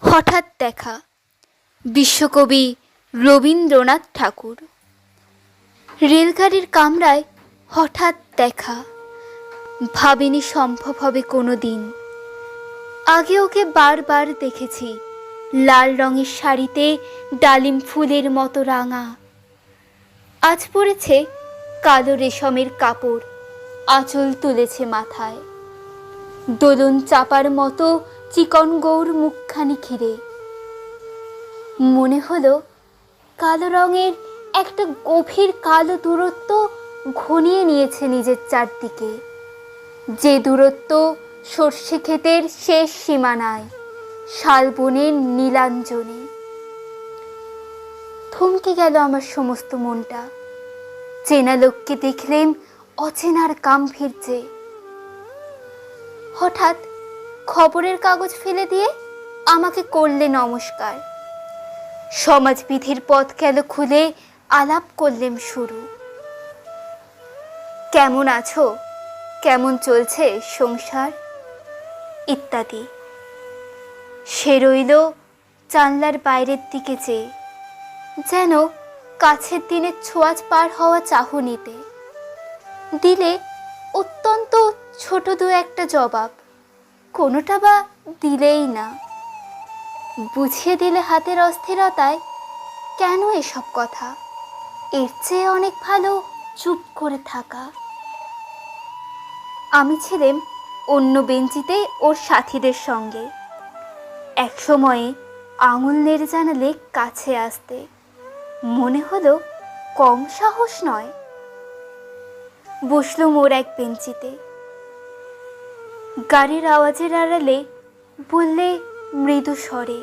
হঠাৎ দেখা বিশ্বকবি রবীন্দ্রনাথ ঠাকুর। রেলগাড়ির কামরায় হঠাৎ দেখা, ভাবিনি সম্ভব হবে কোনো দিন। আগে ওকে বারবার দেখেছি, লাল রঙের শাড়িতে ডালিম ফুলের মতো রাঙা। আজ পরেছে কালো রেশমের কাপড়, আঁচল তুলেছে মাথায়, দোলন চাপার মতো চিকন গৌর মুখখানি ঘিরে। মনে হলো কালো রঙের একটা গভীর কালো দূরত্ব ঘনিয়ে নিয়েছে নিজের চারদিকে, যে দূরত্ব সর্ষে ক্ষেতের শেষ সীমানায়, শালবনের নীলাঞ্জনে। থমকে গেল আমার সমস্ত মনটা। চেনা লোককে দেখলেন অচেনার গাম্ভীর্যে। হঠাৎ খবরের কাগজ ফেলে দিয়ে আমাকে করলে নমস্কার। সমাজবিধির পথ গেল খুলে, আলাপ করলেন শুরু। কেমন আছো, কেমন চলছে সংসার, ইত্যাদি। সে রইল জানলার বাইরের দিকে চেয়ে, যেন কাছের দিনের ছোঁয়াচ পার হওয়া চাহনিতে। দিলে অত্যন্ত ছোট দু একটা জবাব, কোনোটা বা দিলেই না। বুঝিয়ে দিলে হাতের অস্থিরতায়, কেন এসব কথা, এর চেয়ে অনেক ভালো চুপ করে থাকা। আমি ছিলাম অন্য বেঞ্চিতে ওর সাথীদের সঙ্গে। এক সময়ে আঙুল নেড়ে জানালে কাছে আসতে, মনে হলো কম সাহস নয়। বসলুম ওর এক বেঞ্চিতে। গাড়ির আওয়াজের আড়ালে বললে মৃদু স্বরে,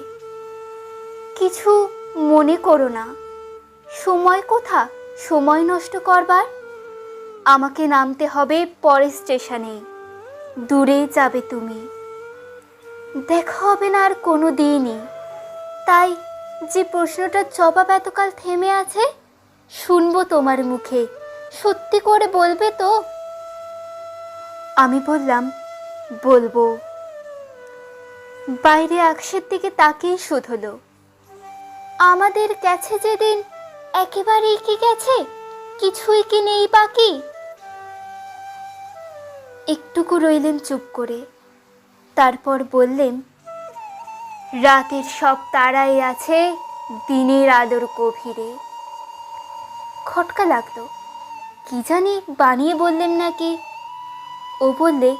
কিছু মনে করো না, সময় কোথা সময় নষ্ট করবার। আমাকে নামতে হবে পরের স্টেশনে, দূরে যাবে তুমি, দেখা হবে না আর কোনো দিনই। তাই যে প্রশ্নটার জবাব এতকাল থেমে আছে, শুনবো তোমার মুখে, সত্যি করে বলবে তো? আমি বললাম, বলবো। বাইরে আকাশের দিকে তাকিয়ে শুধলো, আমাদের গেছে যেদিন একেবারেই কি গেছে, কিছুই কি নেই বাকি। একটুকু রইলেন চুপ করে, তারপর বললেন, রাতের সব তারাই আছে দিনের আলোর গভীরে। খটকা লাগলো, কি জানি বানিয়ে বললেন নাকি। ও বললে,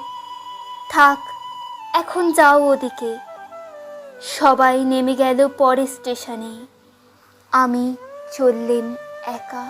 থাক এখন যাও ওদিকে। সবাই নেমে গেল পরের স্টেশনে, আমি চললেম একা।